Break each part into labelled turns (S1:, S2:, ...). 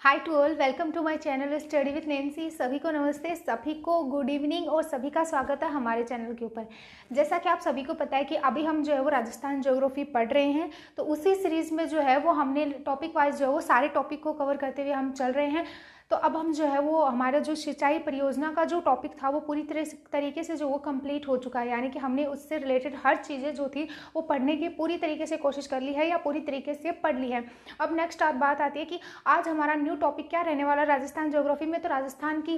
S1: Hi to all, welcome to my channel study with Nancy. सभी को नमस्ते, सभी को गुड इवनिंग और सभी का स्वागत है हमारे चैनल के ऊपर। जैसा कि आप सभी को पता है कि अभी हम जो है वो राजस्थान ज्योग्राफी पढ़ रहे हैं, तो उसी सीरीज़ में जो है वो हमने टॉपिक वाइज जो है वो सारे टॉपिक को कवर करते हुए हम चल रहे हैं। तो अब हम जो है वो हमारा जो सिंचाई परियोजना का जो टॉपिक था वो पूरी तरीके से जो वो कंप्लीट हो चुका है, यानी कि हमने उससे रिलेटेड हर चीज़ें जो थी वो पढ़ने की पूरी तरीके से कोशिश कर ली है या पूरी तरीके से पढ़ ली है। अब नेक्स्ट बात आती है कि आज हमारा न्यू टॉपिक क्या रहने वाला है राजस्थान ज्योग्राफी में। तो राजस्थान की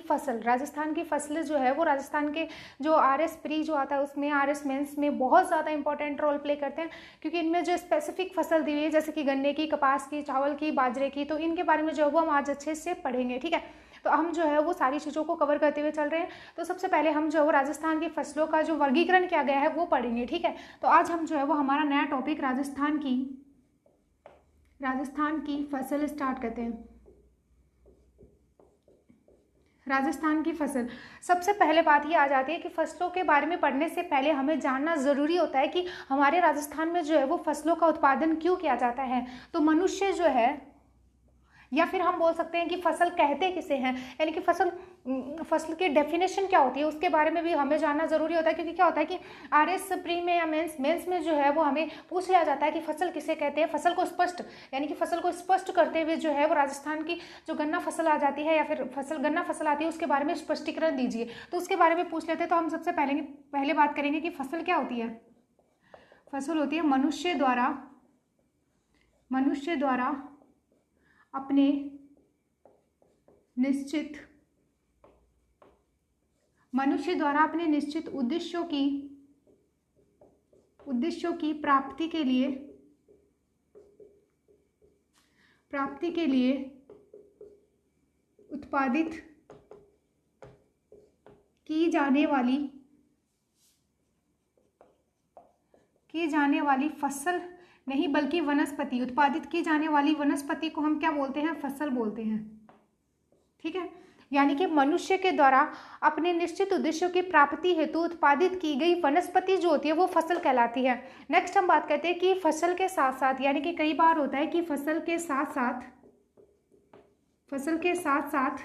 S1: फसल जो है वो राजस्थान के जो RS प्री जो आता है उसमें, RS मेंस में बहुत ज़्यादा इंपॉर्टेंट रोल प्ले करते हैं, क्योंकि इनमें जो स्पेसिफिक फसल दी हुई है जैसे कि गन्ने की, कपास की, चावल की, बाजरे की, तो इनके बारे में जो है वो हम आज अच्छे से पढ़ेंगे। ठीक है, तो हम जो है वो सारी चीज़ों को कवर करते हुए चल रहे हैं। तो सबसे पहले हम जो है वो राजस्थान की फसलों का जो वर्गीकरण किया गया है वो पढ़ेंगे। ठीक है, तो आज हम जो है वो हमारा नया टॉपिक राजस्थान की फसल स्टार्ट करते हैं। राजस्थान की फसल, सबसे पहले बात ये आ जाती है कि फसलों के बारे में पढ़ने से पहले हमें जानना ज़रूरी होता है कि हमारे राजस्थान में जो है वो फसलों का उत्पादन क्यों किया जाता है। तो मनुष्य जो है, या फिर हम बोल सकते हैं कि फसल कहते किसे हैं, यानी कि फसल की डेफिनेशन क्या होती है उसके बारे में भी हमें जानना ज़रूरी होता है। क्योंकि क्या होता है कि RS प्री में या मेंस में जो है वो हमें पूछ लिया जाता है कि फसल किसे कहते हैं। फसल को स्पष्ट, यानी कि फसल को स्पष्ट करते हुए जो है वो राजस्थान की जो गन्ना फसल आ जाती है या फिर गन्ना फसल आती है उसके बारे में स्पष्टीकरण दीजिए, तो उसके बारे में पूछ लेते हैं। तो हम सबसे पहले बात करेंगे कि फसल क्या होती है। फसल होती है मनुष्य द्वारा अपने निश्चित उद्देश्यों की प्राप्ति के लिए उत्पादित की जाने वाली फसल नहीं बल्कि वनस्पति, उत्पादित की जाने वाली वनस्पति को हम क्या बोलते हैं, फसल बोलते हैं। ठीक है, यानी कि मनुष्य के द्वारा अपने निश्चित उद्देश्यों की प्राप्ति हेतु उत्पादित की गई वनस्पति जो होती है वो फसल कहलाती है। नेक्स्ट हम बात करते हैं कि फसल के साथ साथ, यानी कि कई बार होता है कि फसल के साथ साथ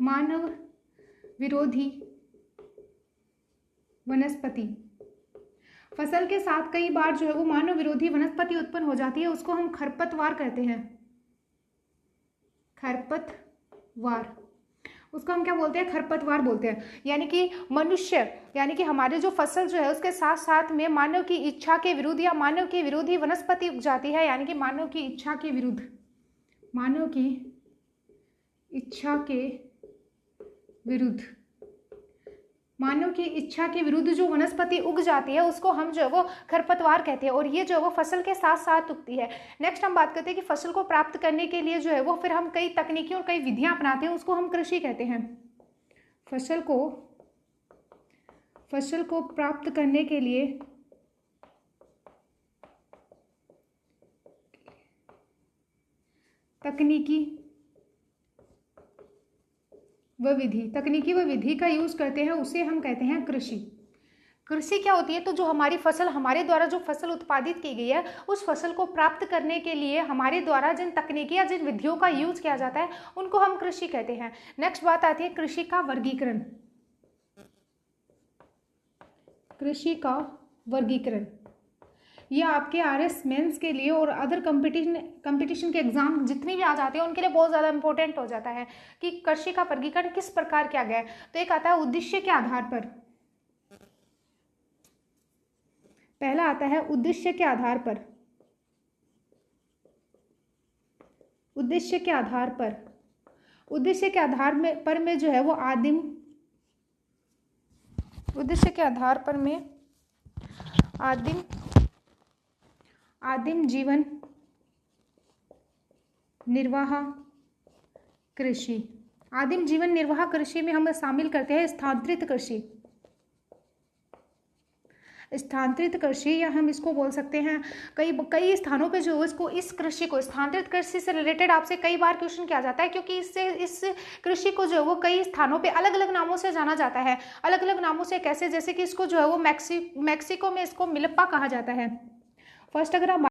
S1: मानव विरोधी वनस्पति, फसल के साथ कई बार जो है वो मानव विरोधी वनस्पति उत्पन्न हो जाती है, उसको हम खरपतवार कहते हैं। उसको हम क्या बोलते हैं, खरपतवार बोलते हैं। यानी कि मनुष्य, यानी कि हमारे जो फसल जो है उसके साथ साथ में मानव की इच्छा के विरुद्ध या मानव की विरोधी वनस्पति उग जाती है, यानी कि मानव की इच्छा के विरुद्ध जो वनस्पति उग जाती है उसको हम जो है वो खरपतवार कहते हैं, और ये जो है वो फसल के साथ साथ उगती है। नेक्स्ट हम बात करते हैं कि फसल को प्राप्त करने के लिए जो है वो फिर हम कई तकनीकी और कई विधियां अपनाते हैं, उसको हम कृषि कहते हैं। फसल को प्राप्त करने के लिए तकनीकी व विधि का यूज करते हैं, उसे हम कहते हैं कृषि। कृषि क्या होती है, तो जो हमारी फसल, हमारे द्वारा जो फसल उत्पादित की गई है उस फसल को प्राप्त करने के लिए हमारे द्वारा जिन तकनीकी या जिन विधियों का यूज किया जाता है उनको हम कृषि कहते हैं। नेक्स्ट बात आती है कृषि का वर्गीकरण। यह आपके RS मेंस के लिए और अदर कंपटीशन के एग्जाम जितने भी आ जाते हैं उनके लिए बहुत ज़्यादा इंपॉर्टेंट हो जाता है कि कृषि का वर्गीकरण किस प्रकार किया गया है। तो एक आता है उद्देश्य के आधार पर, पहला आता है उद्देश्य के आधार में जो है वो आदिम जीवन निर्वाह कृषि। आदिम जीवन निर्वाह कृषि में हम शामिल करते हैं स्थानांतरित कृषि, या हम इसको बोल सकते हैं कई स्थानों पे जो इस कृषि को स्थानांतरित कृषि से रिलेटेड आपसे कई बार क्वेश्चन किया जाता है, क्योंकि इस कृषि को जो है वो कई स्थानों पे अलग अलग नामों से जाना जाता है। अलग अलग नामों से कैसे, जैसे कि इसको जो है वो मैक्सिको में इसको मिलप्पा कहा जाता है। फर्स्ट अगर हम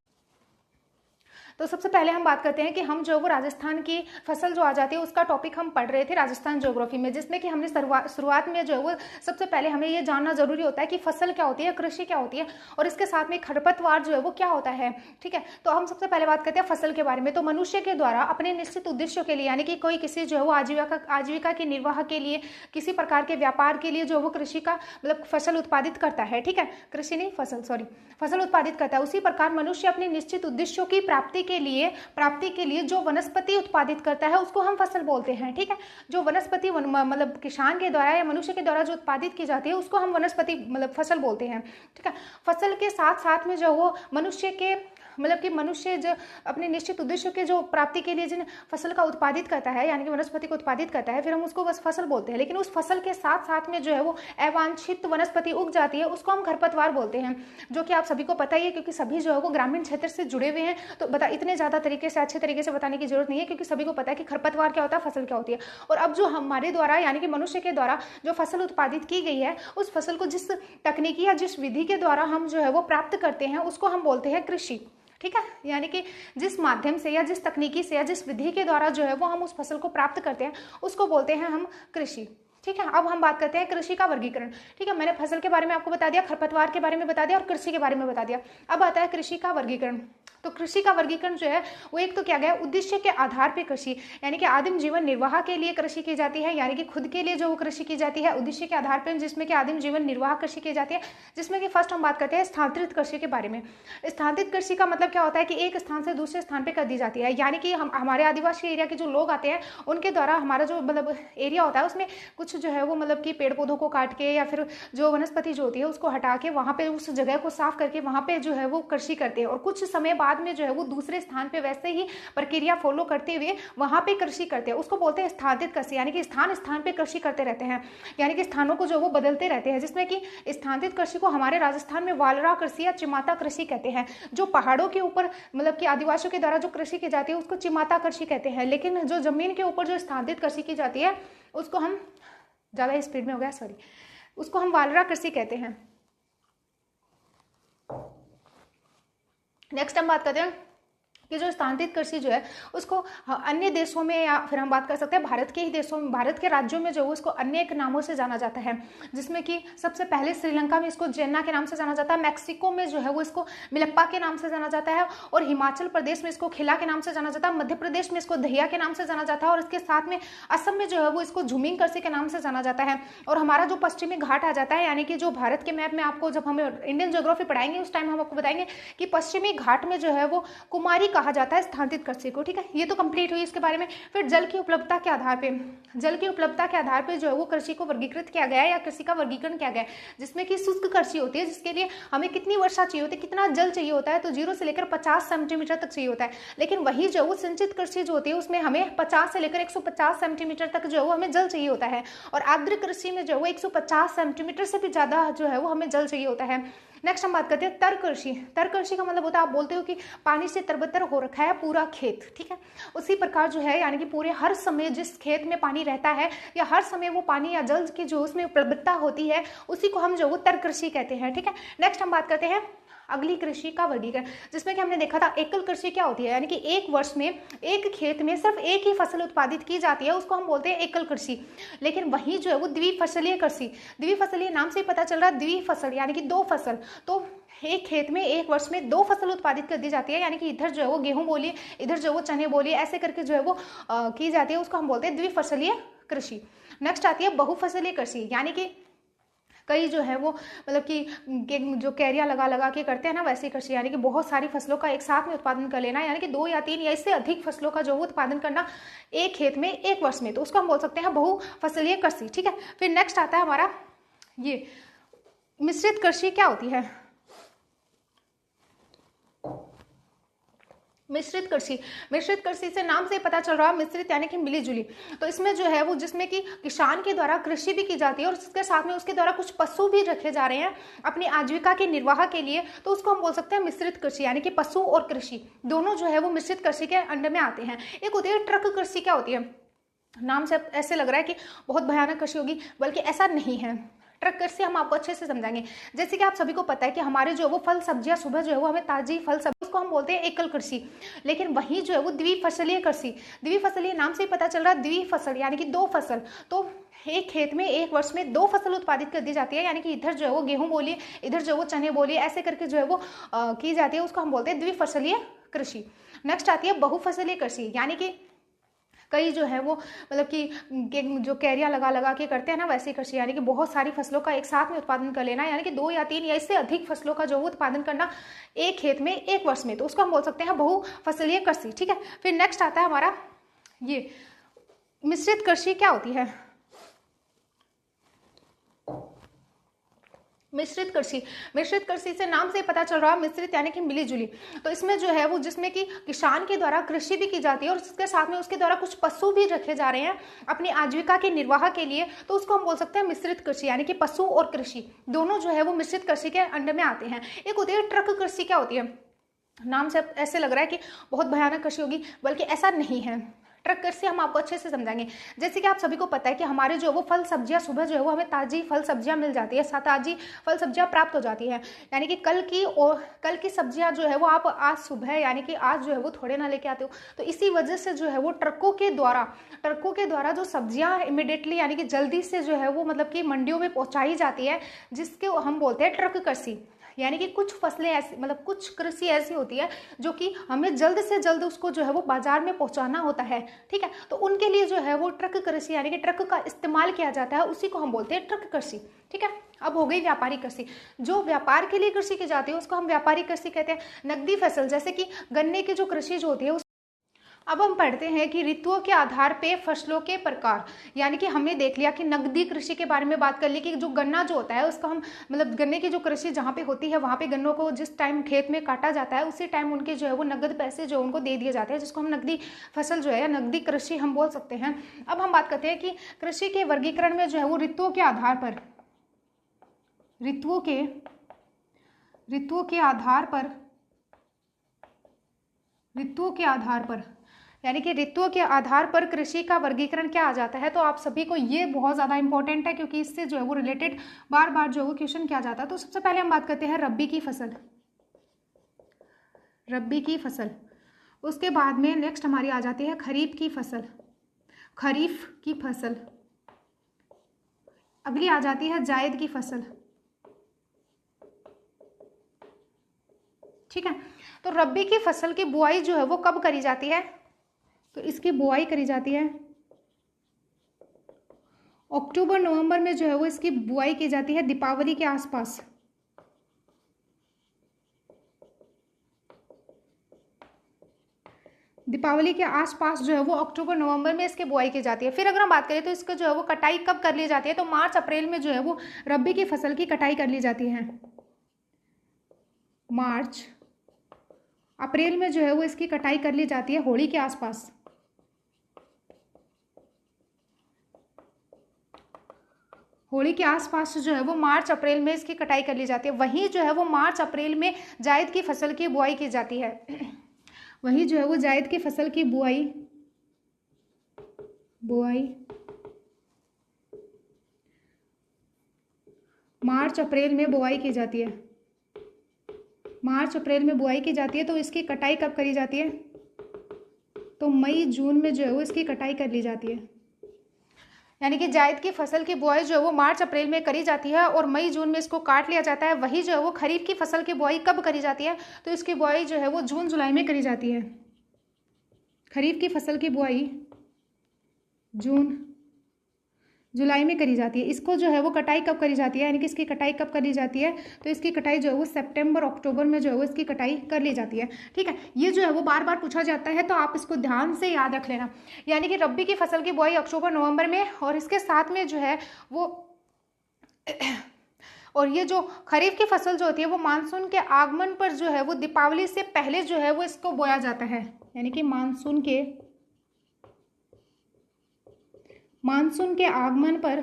S1: तो सबसे पहले हम बात करते हैं कि हम जो वो राजस्थान की फसल जो आ जाती है उसका टॉपिक हम पढ़ रहे थे राजस्थान ज्योग्राफी में, जिसमें कि हमने शुरुआत में जो है वो सबसे पहले हमें ये जानना जरूरी होता है कि फसल क्या होती है, कृषि क्या होती है, और इसके साथ में खरपतवार जो है वो क्या होता है। ठीक है, तो हम सबसे पहले बात करते हैं फसल के बारे में। तो मनुष्य के द्वारा अपने निश्चित उद्देश्यों के लिए, यानी कि कोई किसी जो है वो आजीविका के निर्वाह के लिए, किसी प्रकार के व्यापार के लिए जो वो कृषि का मतलब फसल उत्पादित करता है। ठीक है, कृषि नहीं फसल उत्पादित करता है। उसी प्रकार मनुष्य अपने निश्चित उद्देश्यों की प्राप्ति के लिए जो वनस्पति उत्पादित करता है उसको हम फसल बोलते हैं। ठीक है, जो वनस्पति मतलब किसान के द्वारा या मनुष्य के द्वारा जो उत्पादित की जाती है उसको हम वनस्पति मतलब फसल बोलते हैं। ठीक है, फसल के साथ साथ में जो वो मनुष्य जो अपने निश्चित उद्देश्यों के जो प्राप्ति के लिए जिन फसल का उत्पादित करता है, यानी कि वनस्पति को उत्पादित करता है, फिर हम उसको बस फसल बोलते हैं। लेकिन उस फसल के साथ साथ में जो है वो अवांछित वनस्पति उग जाती है, उसको हम खरपतवार बोलते हैं, जो कि आप सभी को पता ही है, क्योंकि सभी जो है वो ग्रामीण क्षेत्र से जुड़े हुए हैं। तो इतने ज़्यादा तरीके से अच्छे तरीके से बताने की जरूरत नहीं है, क्योंकि सभी को पता है कि खरपतवार क्या होता है, फसल क्या होती है। और अब जो हमारे द्वारा यानी कि मनुष्य के द्वारा जो फसल उत्पादित की गई है, उस फसल को जिस तकनीकी या जिस विधि के द्वारा हम जो है वो प्राप्त करते हैं उसको हम बोलते हैं कृषि। ठीक है, यानी कि जिस माध्यम से या जिस तकनीकी से या जिस विधि के द्वारा जो है वो हम उस फसल को प्राप्त करते हैं उसको बोलते हैं हम कृषि। ठीक है, अब हम बात करते हैं कृषि का वर्गीकरण। ठीक है, मैंने फसल के बारे में आपको बता दिया, खरपतवार के बारे में बता दिया और कृषि के बारे में बता दिया। अब आता है कृषि का वर्गीकरण। तो कृषि का वर्गीकरण जो है वो एक तो क्या गया, उद्देश्य के आधार पर कृषि, यानी कि आदिम जीवन निर्वाह के लिए कृषि की जाती है, यानी कि खुद के लिए जो वो कृषि की जाती है उद्देश्य के आधार पर, जिसमें कि आदिम जीवन निर्वाह कृषि की जाती है। जिसमें कि फर्स्ट हम बात करते हैं स्थानांतरित कृषि के बारे में। स्थानांतरित कृषि का मतलब क्या होता है कि एक स्थान से दूसरे स्थान पर कर दी जाती है, यानी कि हमारे आदिवासी एरिया के जो लोग आते हैं उनके द्वारा हमारा जो मतलब एरिया होता है उसमें कुछ जो है वो मतलब कि पेड़ पौधों को काट के या फिर जो वनस्पति जो होती है उसको हटा के वहाँ पे उस जगह को साफ करके वहाँ पे जो है वो कृषि करते हैं, और कुछ समय बाद में जो है वो दूसरे स्थान पे वैसे ही प्रक्रिया फॉलो करते हुए वहाँ पे कृषि करते हैं। उसको बोलते हैं स्थानांतरित कृषि, यानी कि स्थान स्थान पे कृषि करते रहते हैं, यानी कि स्थानों को जो वो बदलते रहते हैं। जिसमें कि स्थानांतरित कृषि को हमारे राजस्थान में वालरा कृषि या चिमाता कृषि कहते हैं। जो पहाड़ों के ऊपर मतलब कि आदिवासियों के द्वारा जो कृषि की जाती है उसको चिमाता कृषि कहते हैं, लेकिन जो जमीन के ऊपर जो स्थानांतरित कृषि की जाती है उसको हम ज़्यादा स्पीड में हो गया उसको हम वालरा कृषि कहते हैं। नेक्स्ट हम बात करते हैं कि जो स्थानांतरित कृषि जो है उसको अन्य देशों में, या फिर हम बात कर सकते हैं भारत के ही देशों में, भारत के राज्यों में जो है उसको अनेक नामों से जाना जाता है। जिसमें कि सबसे पहले श्रीलंका में इसको जेन्ना के नाम से जाना जाता है, मैक्सिको में जो है वो इसको मिलप्पा के नाम से जाना जाता है, और हिमाचल प्रदेश में इसको खिला के नाम से जाना जाता है, मध्य प्रदेश में इसको दहिया के नाम से जाना जाता है, और इसके साथ में असम में जो है वो इसको झुमिंग कृषि के नाम से जाना जाता है। और हमारा जो पश्चिमी घाट आ जाता है, यानी कि जो भारत के मैप में आपको जब हमें इंडियन ज्योग्राफी पढ़ाएंगे उस टाइम हम आपको बताएंगे कि पश्चिमी घाट में जो है वो कुमारी कहा जाता है स्थानांतरित कृषि को। ठीक है, ये तो कंप्लीट हुई इसके बारे में। फिर जल की उपलब्धता के आधार पे जो है वो कृषि को वर्गीकृत किया गया है या कृषि का वर्गीकरण किया गया है। जिसमें कि शुष्क कृषि होती है, जिसके लिए हमें कितनी वर्षा चाहिए होती है, कितना जल चाहिए होता है, तो 0 से लेकर 50 सेंटीमीटर तक चाहिए होता है। लेकिन वही जो वो सिंचित कृषि जो होती है उसमें हमें 50 से लेकर 150 सेंटीमीटर तक जो है वो हमें जल चाहिए होता है। और आर्द्र कृषि में जो है वो 150 सेंटीमीटर से भी ज्यादा जो है वो हमें जल चाहिए होता है। नेक्स्ट हम बात करते हैं तर कृषि। तर कृषि का मतलब होता है, आप बोलते हो कि पानी से तरबतर हो रखा है पूरा खेत। ठीक है, उसी प्रकार जो है यानी कि पूरे हर समय जिस खेत में पानी रहता है या हर समय वो पानी या जल की जो उसमें उपलब्धता होती है उसी को हम जो वो तर कृषि कहते हैं। ठीक है, नेक्स्ट हम बात करते हैं अगली कृषि का वर्गीकरण, जिसमें कि हमने देखा था एकल कृषि क्या होती है, यानी कि एक वर्ष में एक खेत में सिर्फ एक ही फसल उत्पादित की जाती है, उसको हम बोलते हैं एकल कृषि। लेकिन वही जो है वो द्विफसलीय कृषि, द्विफसलीय नाम से ही पता चल रहा है, द्विफसल यानी कि 2 फसल। तो एक खेत में एक वर्ष में 2 फसल उत्पादित कर दी जाती है, यानी कि इधर जो है वो गेहूं बोलिए, इधर जो वो चने बोलिए, ऐसे करके जो है वो की जाती है, उसको हम बोलते हैं द्विफसलीय कृषि। नेक्स्ट आती है बहुफसलीय कृषि, यानी कि कई जो है वो मतलब कि जो कैरिया लगा लगा के करते हैं ना, वैसी कृषि, यानी कि बहुत सारी फसलों का एक साथ में उत्पादन कर लेना, यानी कि 2 या 3 या इससे अधिक फसलों का जो वो उत्पादन करना एक खेत में एक वर्ष में, तो उसको हम बोल सकते हैं बहुफसलीय कृषि। ठीक है, फिर नेक्स्ट आता है हमारा ये मिश्रित कृषि क्या होती है। मिश्रित कृषि से नाम से पता चल रहा है मिश्रित यानी कि मिली जुली। तो इसमें जो है वो जिसमें कि किसान के द्वारा कृषि भी की जाती है और उसके साथ में उसके द्वारा कुछ पशु भी रखे जा रहे हैं अपनी आजीविका के निर्वाह के लिए, तो उसको हम बोल सकते हैं मिश्रित कृषि, यानी कि पशु और कृषि दोनों जो है वो मिश्रित कृषि के अंडर में आते हैं। एक होती है ट्रक कृषि। क्या होती है, नाम से ऐसे लग रहा है कि बहुत भयानक कृषि होगी, बल्कि ऐसा नहीं है। ट्रक कृषि हम आपको अच्छे से समझाएंगे। जैसे कि आप सभी को पता है कि हमारे जो वो फल सब्जियां सुबह जो है वो हमें ताजी फल सब्जी उसको हम बोलते हैं एकल कृषि। लेकिन वहीं जो है वो द्विफसलीय कृषि, द्विफसलीय नाम से ही पता चल रहा है, द्विफसल यानी कि 2 फसल। तो एक खेत में एक वर्ष में 2 फसल उत्पादित कर दी जाती है, यानी कि इधर जो है वो गेहूं बोलिए, इधर जो है वो चने बोलिए, ऐसे करके जो है वो की जाती है, उसको हम बोलते हैं द्विफसलीय कृषि। नेक्स्ट आती है बहुफसलीय कृषि, यानी कि कई जो है वो मतलब कि जो कैरियां लगा लगा के करते हैं ना, वैसी कृषि, यानी कि बहुत सारी फसलों का एक साथ में उत्पादन कर लेना, यानी कि 2 या 3 या इससे अधिक फसलों का जो वो उत्पादन करना एक खेत में एक वर्ष में, तो उसको हम बोल सकते हैं बहुफसलीय कृषि। ठीक है, फिर नेक्स्ट आता है हमारा ये मिश्रित कृषि। क्या होती है मिश्रित कृषि? मिश्रित कृषि से नाम से पता चल रहा है मिश्रित यानी कि मिली जुली। तो इसमें जो है वो जिसमें कि किसान के द्वारा कृषि भी की जाती है और उसके साथ में उसके द्वारा कुछ पशु भी रखे जा रहे हैं अपनी आजीविका के निर्वाह के लिए, तो उसको हम बोल सकते हैं मिश्रित कृषि, यानी कि पशु और कृषि दोनों जो है वो मिश्रित कृषि के अंडर में आते हैं। एक होती है ट्रक कृषि। क्या होती है? नाम से ऐसे लग रहा है कि बहुत भयानक कृषि होगी, बल्कि ऐसा नहीं है। ट्रक कृषि हम आपको अच्छे से समझाएंगे। जैसे कि आप सभी को पता है कि हमारे जो है वो फल सब्जियां सुबह जो है वो हमें ताजी फल सब्जियां मिल जाती है, ताजी फल सब्जियां प्राप्त हो जाती है, यानी कि कल की सब्जियां जो है वो आप आज सुबह यानी कि आज जो है वो थोड़े ना लेके आते हो। तो इसी वजह से जो है वो ट्रकों के द्वारा जो सब्जियां इमिडिएटली यानी कि जल्दी से जो है वो मतलब कि मंडियों में पहुंचाई जाती है, जिसके हम बोलते हैं ट्रक कृषि। यानी कि कुछ फसलें ऐसी मतलब कुछ कृषि ऐसी होती है जो कि हमें जल्द से जल्द उसको जो है वो बाजार में पहुंचाना होता है। ठीक है, तो उनके लिए जो है वो ट्रक कृषि यानी कि ट्रक का इस्तेमाल किया जाता है, उसी को हम बोलते हैं ट्रक कृषि। ठीक है, अब हो गई व्यापारिक कृषि। जो व्यापार के लिए कृषि की जाती है उसको हम व्यापारिक कृषि कहते हैं। नकदी फसल जैसे कि गन्ने की जो कृषि जो होती है। अब हम पढ़ते हैं कि ऋतुओं के आधार पे फसलों के प्रकार, यानी कि हमने देख लिया कि नकदी कृषि के बारे में बात कर ली कि जो गन्ना जो होता है उसका हम मतलब गन्ने की जो कृषि जहाँ पे होती है वहाँ पे गन्नों को जिस टाइम खेत में काटा जाता है उसी टाइम उनके जो है वो नगद पैसे जो उनको दे दिए जाते हैं, जिसको हम नकदी फसल जो है या नकदी कृषि हम बोल सकते हैं। अब हम बात करते हैं कि कृषि के वर्गीकरण में जो है वो ऋतुओं के आधार पर यानी कि ऋतुओं के आधार पर कृषि का वर्गीकरण क्या आ जाता है। तो आप सभी को ये बहुत ज़्यादा इंपॉर्टेंट है क्योंकि इससे जो है वो रिलेटेड बार बार जो है वो क्वेश्चन किया जाता है। तो सबसे पहले हम बात करते हैं रबी की फसल। उसके बाद में नेक्स्ट हमारी आ जाती है खरीफ की फसल। अगली आ जाती है जायद की फसल। ठीक है, तो रबी की फसल की बुआई जो है वो कब करी जाती है? तो इसकी बुआई करी जाती है अक्टूबर नवंबर में जो है वो इसकी बुआई की जाती है दीपावली के आसपास। दीपावली के आसपास जो है वो अक्टूबर नवंबर में इसकी बुआई की जाती है। फिर अगर हम बात करें तो इसको जो है वो कटाई कब कर ली जाती है? तो मार्च अप्रैल में जो है वो रबी की फसल की कटाई कर ली जाती है। मार्च अप्रैल में जो है वो इसकी कटाई कर ली जाती है होली के आसपास। होली के आसपास जो है वो मार्च अप्रैल में इसकी कटाई कर ली जाती है। वहीं जो है वो मार्च अप्रैल में जायद की फसल की बुआई की जाती है। वहीं जो है वो जायद की फसल की बुआई मार्च अप्रैल में बुआई की जाती है। तो इसकी कटाई कब करी जाती है? तो मई जून में जो है वो इसकी कटाई कर ली जाती है। यानी कि जायद की फसल की बुआई जो है वो मार्च अप्रैल में करी जाती है और मई जून में इसको काट लिया जाता है। वही जो है वो खरीफ की फसल की बुआई कब करी जाती है? तो इसकी बुआई जो है वो जून जुलाई में करी जाती है। खरीफ की फसल की बुआई जून जुलाई में करी जाती है। इसको जो है वो कटाई कब करी जाती है, यानी कि इसकी कटाई कब करी जाती है? तो इसकी कटाई जो है वो सितंबर अक्टूबर में जो है वो इसकी कटाई कर ली जाती है। ठीक है, ये जो है वो बार बार पूछा जाता है तो आप इसको ध्यान से याद रख लेना। यानी कि रबी की फसल की बुआई अक्टूबर नवंबर में, और इसके साथ में जो है वो और ये जो खरीफ की फसल जो होती है वो मानसून के आगमन पर जो है वो दीपावली से पहले जो है वो इसको बोया जाता है। यानी कि मानसून के आगमन पर,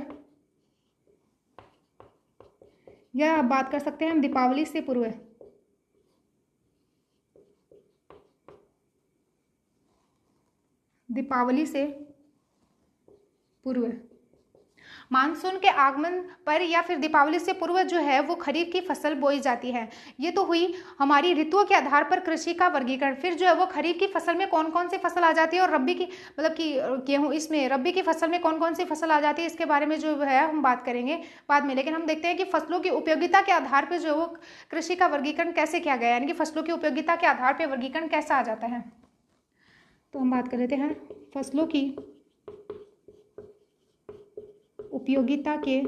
S1: या बात कर सकते हैं हम दीपावली से पूर्व। मानसून के आगमन पर या फिर दीपावली से पूर्व जो है वो खरीफ की फसल बोई जाती है। ये तो हुई हमारी ऋतुओं के आधार पर कृषि का वर्गीकरण। फिर जो है वो खरीफ की फसल में कौन कौन सी फसल आ जाती है और रबी की मतलब कि गेहूँ, इसमें रबी की फसल में कौन कौन सी फसल आ जाती है, इसके बारे में जो है हम बात करेंगे बाद में। लेकिन हम देखते हैं कि फसलों की उपयोगिता के आधार पर जो वो कृषि का वर्गीकरण कैसे किया गया, यानी कि फसलों की उपयोगिता के आधार पर वर्गीकरण कैसा आ जाता है। तो हम बात कर लेते हैं फसलों की उपयोगिता के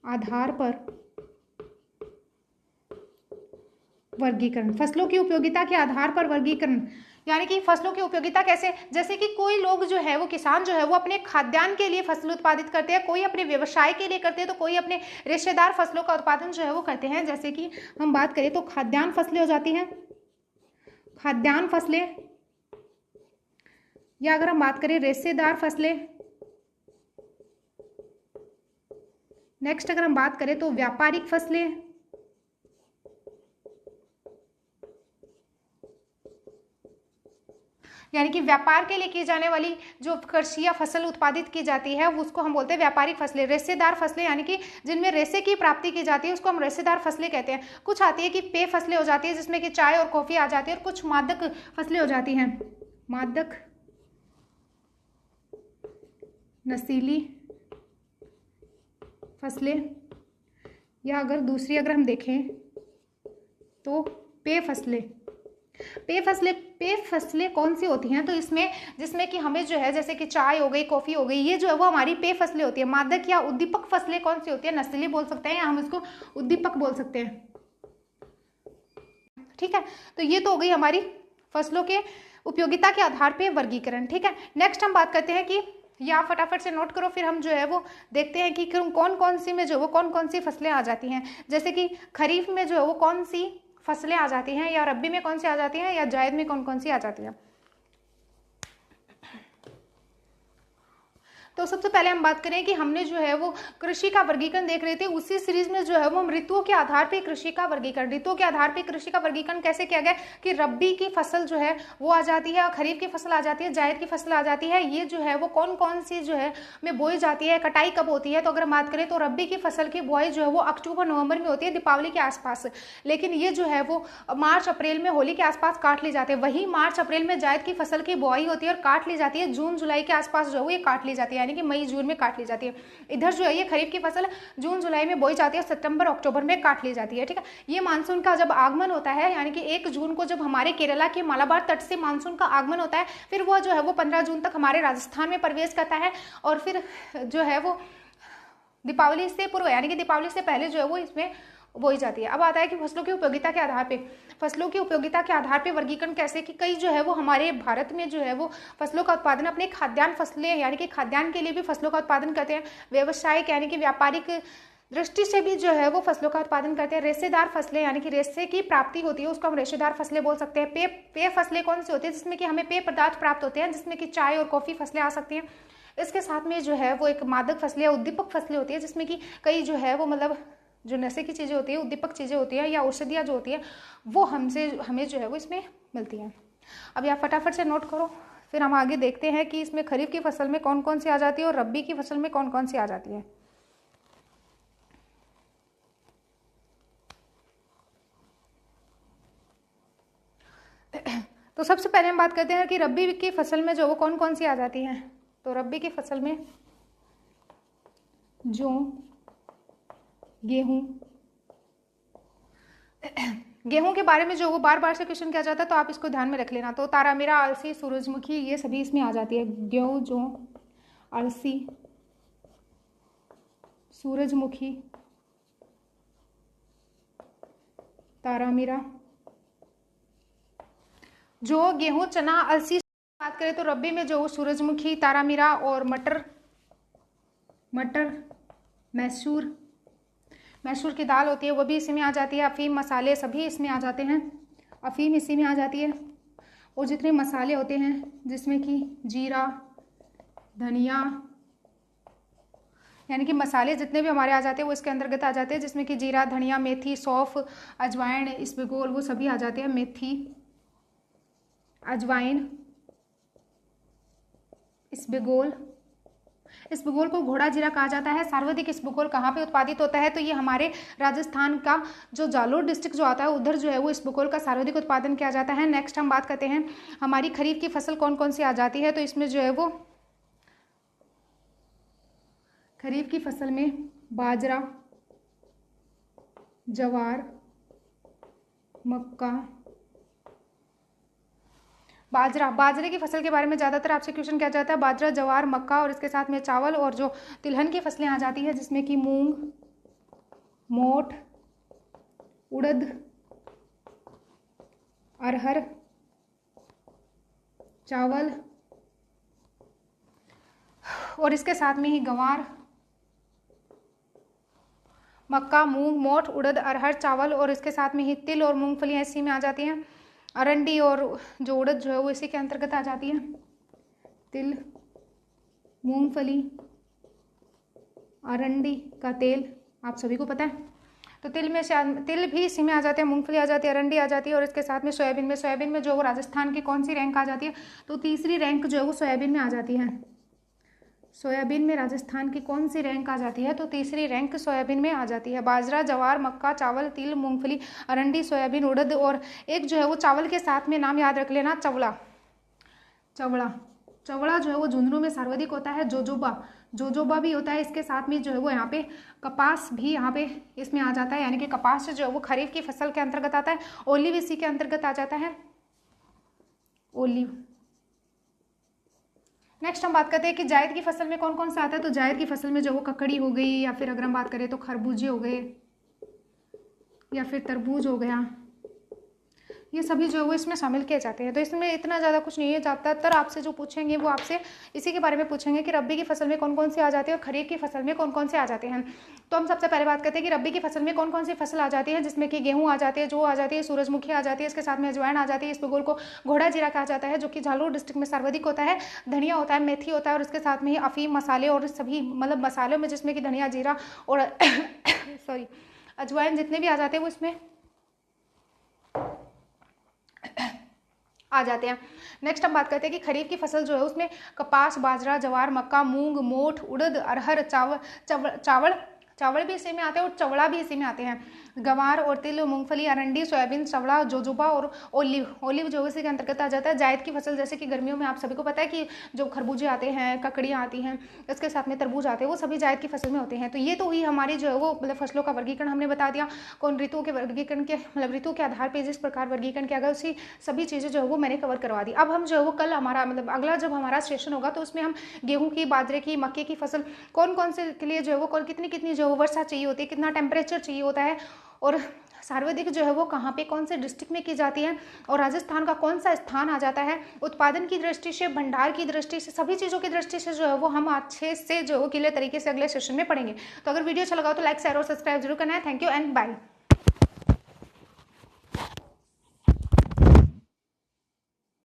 S1: आधार पर वर्गीकरण। फसलों की उपयोगिता के आधार पर वर्गीकरण यानी कि फसलों की उपयोगिता कैसे, जैसे कि कोई लोग जो है वो किसान जो है वो अपने खाद्यान्न के लिए फसल उत्पादित करते हैं, कोई अपने व्यवसाय के लिए करते हैं, तो कोई अपने रेशेदार फसलों का उत्पादन जो है वो करते हैं। जैसे कि हम बात करें तो खाद्यान्न फसलें हो जाती हैं, खाद्यान्न फसलें, या अगर हम बात करें रेशेदार फसलें। नेक्स्ट अगर हम बात करें तो व्यापारिक फसलें, यानी कि व्यापार के लिए की जाने वाली जो कृषि या फसल उत्पादित की जाती है उसको हम बोलते हैं व्यापारिक फसलें। रेशेदार फसलें यानी कि जिनमें रेशे की प्राप्ति की जाती है उसको हम रेशेदार फसलें कहते हैं। कुछ आती है कि पेय फसलें हो जाती है जिसमें कि चाय और कॉफी आ जाती है, और कुछ मादक फसलें हो जाती हैं, मादक नशीली फसलें, या अगर दूसरी अगर हम देखें तो पेय फसलें। पेय फसलें कौन सी होती हैं, तो इसमें जिसमें कि हमें जो है जैसे कि चाय हो गई, कॉफी हो गई, ये जो है वो हमारी पेय फसलें होती है। मादक या उद्दीपक फसलें कौन सी होती है, नस्ली बोल सकते हैं या हम इसको उद्दीपक बोल सकते हैं। ठीक है, तो ये तो हो गई हमारी फसलों के उपयोगिता के आधार पर वर्गीकरण। ठीक है, नेक्स्ट हम बात करते हैं कि या फटाफट से नोट करो, फिर हम जो है वो देखते हैं कि कौन कौन सी में जो वो कौन कौन सी फसलें आ जाती हैं। जैसे कि खरीफ में जो है वो कौन सी फसलें आ जाती हैं, या रबी में कौन सी आ जाती हैं, या जायद में कौन कौन सी आ जाती हैं। तो सबसे पहले हम बात करें कि हमने जो है वो कृषि का वर्गीकरण देख रहे थे, उसी सीरीज में जो है वो हम ऋतुओं के आधार पे कृषि का वर्गीकरण, ऋतुओं के आधार पे कृषि का वर्गीकरण कैसे किया गया कि रबी की फसल जो है वो आ जाती है, खरीफ की फसल आ जाती है, जायद की फसल आ जाती है। ये जो है वो कौन कौन सी जो है में बोई जाती है, कटाई कब होती है। तो अगर हम बात करें तो रबी की फसल की बुआई जो है वो अक्टूबर नवंबर में होती है, दीपावली के आसपास, लेकिन ये जो है वो मार्च अप्रैल में होली के आसपास काट ली जाती है। वही मार्च अप्रैल में जायद की फसल की बुआई होती है और काट ली जाती है जून जुलाई के आसपास जो है ये काट ली जाती है, यानी कि मई जून में काट ली जाती है। इधर जो है ये खरीफ की फसल जून जुलाई में बोई जाती है, सितंबर अक्टूबर में काट ली जाती है। ठीक है, ये मानसून का जब आगमन होता है, यानी कि 1 जून को जब हमारे केरला के मालाबार तट से मानसून का आगमन होता है, फिर वो जो है वो 15 जून तक हमारे राजस्थान में प्रवेश करता है, और फिर जो है वो दीपावली से पूर्व यानी कि दीपावली से पहले जो है वो इसमें बोई जाती है। अब आता है कि फसलों की उपयोगिता के आधार पे, फसलों की उपयोगिता के आधार पे वर्गीकरण कैसे कि कई जो है वो हमारे भारत में जो है वो फसलों का उत्पादन अपने खाद्यान्न फसलें यानी कि खाद्यान्न के लिए भी फसलों का उत्पादन करते हैं, व्यवसायिक यानी कि व्यापारिक दृष्टि से भी जो है वो फसलों का उत्पादन करते हैं। रेशेदार फसलें यानी कि रेशे की प्राप्ति होती है उसको हम रेशेदार फसलें बोल सकते हैं। पेय फसलें कौन सी होती है, जिसमें कि हमें पेय पदार्थ प्राप्त होते हैं, जिसमें कि चाय और कॉफी फसलें आ सकती हैं। इसके साथ में जो है वो एक मादक फसलें या उद्दीपक फसलें होती है, जिसमें कि कई जो है वो मतलब जो नशे की चीज़ें होती है, उद्दीपक चीज़ें होती हैं या औषधियाँ जो होती है वो हमें जो है वो इसमें मिलती हैं। अब आप फटाफट से नोट करो, फिर हम आगे देखते हैं कि इसमें खरीफ की फसल में कौन कौन सी आ जाती है और रबी की फसल में कौन कौन सी आ जाती है। तो सबसे पहले हम बात करते हैं कि रबी की फसल में जो वो कौन कौन सी आ जाती हैं। तो रबी की फसल में जौ, गेहूं, गेहूं के बारे में जो वो बार बार से क्वेश्चन किया जाता है तो आप इसको ध्यान में रख लेना। तो तारामीरा, अलसी, सूरजमुखी ये सभी इसमें आ जाती है। गेहूं, जौ, अलसी, सूरजमुखी, तारामीरा, जो गेहूं, चना, अलसी बात करें तो रबी में जो सूरजमुखी, तारामीरा और मटर, मैसूर की दाल होती है वो भी इसी में आ जाती है। अफीम, मसाले सभी इसमें आ जाते हैं, अफीम इसी में आ जाती है। और जितने मसाले होते हैं जिसमें कि जीरा, धनिया यानी कि मसाले जितने भी हमारे आ जाते हैं वो इसके अंतर्गत आ जाते हैं, जिसमें कि जीरा, धनिया, मेथी, सौंफ, अजवाइन, इसबगोल वो सभी आ जाते हैं। मेथी, अजवाइन, इसबगोल, इसबगोल को घोड़ा जीरा कहा जाता है। सर्वाधिक इसबगोल कहाँ पे उत्पादित होता है? तो ये हमारे राजस्थान का जो जालोर डिस्ट्रिक्ट जो आता है उधर जो है वो इसबगोल का सर्वाधिक उत्पादन किया जाता है। नेक्स्ट हम बात करते हैं हमारी खरीफ की फसल कौन कौन सी आ जाती है। तो इसमें जो है वो खरीफ की फसल में बाजरा, जवार, मक्का, बाजरे की फसल के बारे में ज़्यादातर आपसे क्वेश्चन किया जाता है। बाजरा, जवार, मक्का और इसके साथ में चावल और जो तिलहन की फसलें आ जाती है जिसमें कि मूंग, मोठ, उड़द, अरहर, चावल और इसके साथ में ही गंवार, मक्का, मूंग, मोठ, उड़द, अरहर, चावल और इसके साथ में ही तिल और मूंगफलियाँ इसी में आ जाती हैं। अरंडी और जो उड़द जो है वो इसी के अंतर्गत आ जाती है। तिल, मूंगफली, अरंडी का तेल आप सभी को पता है। तो तिल भी इसी में आ जाते हैं, मूंगफली आ जाती है, अरंडी आ जाती है और इसके साथ में सोयाबीन में जो वो राजस्थान की कौन सी रैंक आ जाती है? तो तीसरी रैंक जो है वो सोयाबीन में आ जाती है। सोयाबीन में राजस्थान की कौन सी रैंक आ जाती है? तो तीसरी रैंक सोयाबीन में आ जाती है। बाजरा, जवार, मक्का, चावल, तिल, मूंगफली, अरंडी, सोयाबीन, उड़द और एक जो है वो चावल के साथ में नाम याद रख लेना, चवड़ा। चवड़ा जो है वो झुंझुनू में सर्वाधिक होता है। जोजोबा भी होता है। इसके साथ में जो है वो यहाँ पे कपास भी यहाँ पे इसमें आ जाता है, यानी कि कपास जो है वो खरीफ की फसल के अंतर्गत आता है। ओलिव इसी के अंतर्गत आ जाता है, ओलिव। नेक्स्ट हम बात करते हैं कि जायद की फसल में कौन कौन सा आता है। तो जायद की फसल में जो वो ककड़ी हो गई, या फिर अगर हम बात करें तो खरबूजे हो गए, या फिर तरबूज हो गया, ये सभी जो है वो इसमें शामिल किए जाते हैं। तो इसमें इतना ज़्यादा कुछ नहीं है। ज़्यादातर आपसे जो पूछेंगे वो आपसे इसी के बारे में पूछेंगे कि रब्बी की फसल में कौन कौन सी आ जाती है और खरीफ की फसल में कौन कौन से आ जाते हैं। तो हम सबसे पहले बात करते हैं कि रब्बी की फसल में कौन कौन सी फसल आ जाती है, जिसमें कि गेहूँ आ जाती है, जो आ जाती है, सूरजमुखी आ जाती है, इसके साथ में अजवाइन आ जाती है, इसबगोल को घोड़ा जीरा कहा जाता है जो कि जालोर डिस्ट्रिक्ट में सर्वाधिक होता है, धनिया होता है, मेथी होता है और इसके साथ में ही अफीम, मसाले और सभी मतलब मसालों में जिसमें कि धनिया, जीरा और सॉरी अजवाइन जितने भी आ जाते हैं वो इसमें आ जाते हैं। नेक्स्ट हम बात करते हैं कि खरीफ की फसल जो है उसमें कपास, बाजरा, जवार, मक्का, मूंग, मोठ, उड़द, अरहर, चावल भी इसी में आते हैं और चवड़ा भी इसी में आते हैं। गंवार और तिल, मूंगफली, अरंडी, सोयाबीन, चवड़ा, जोजोबा और ओलिव जो इसी के अंतर्गत आ जाता है। जायद की फसल जैसे कि गर्मियों में आप सभी को पता है कि जो खरबूजे आते हैं, ककड़ियाँ आती हैं, इसके साथ में तरबूज आते हैं, वो सभी जायद की फसल में होते हैं। तो ये तो हुई हमारी जो है वो मतलब फसलों का वर्गीकरण हमने बता दिया। कौन ऋतुओं के वर्गीकरण के मतलब ऋतु के आधार पर जिस प्रकार वर्गीकरण किया गया उसी सभी चीज़ें जो है वो मैंने कवर करवा दी। अब हम जो है वो कल हमारा मतलब अगला जब हमारा सेशन होगा तो उसमें हम गेहूँ की, बाजरे की, मक्के की फसल कौन कौन से के लिए जो है वो कितनी जो है वर्षा चाहिए होती है, कितना टेम्परेचर चाहिए होता है और सर्वाधिक जो है वो कहाँ पे कौन से डिस्ट्रिक्ट में की जाती है और राजस्थान का कौन सा स्थान आ जाता है, उत्पादन की दृष्टि से, भंडार की दृष्टि से, सभी चीज़ों की दृष्टि से जो है वो हम अच्छे से जो है वो क्लियर तरीके से अगले सेशन में पढ़ेंगे। तो अगर वीडियो अच्छा लगा तो लाइक, शेयर और सब्सक्राइब जरूर करना है। Thank you and bye.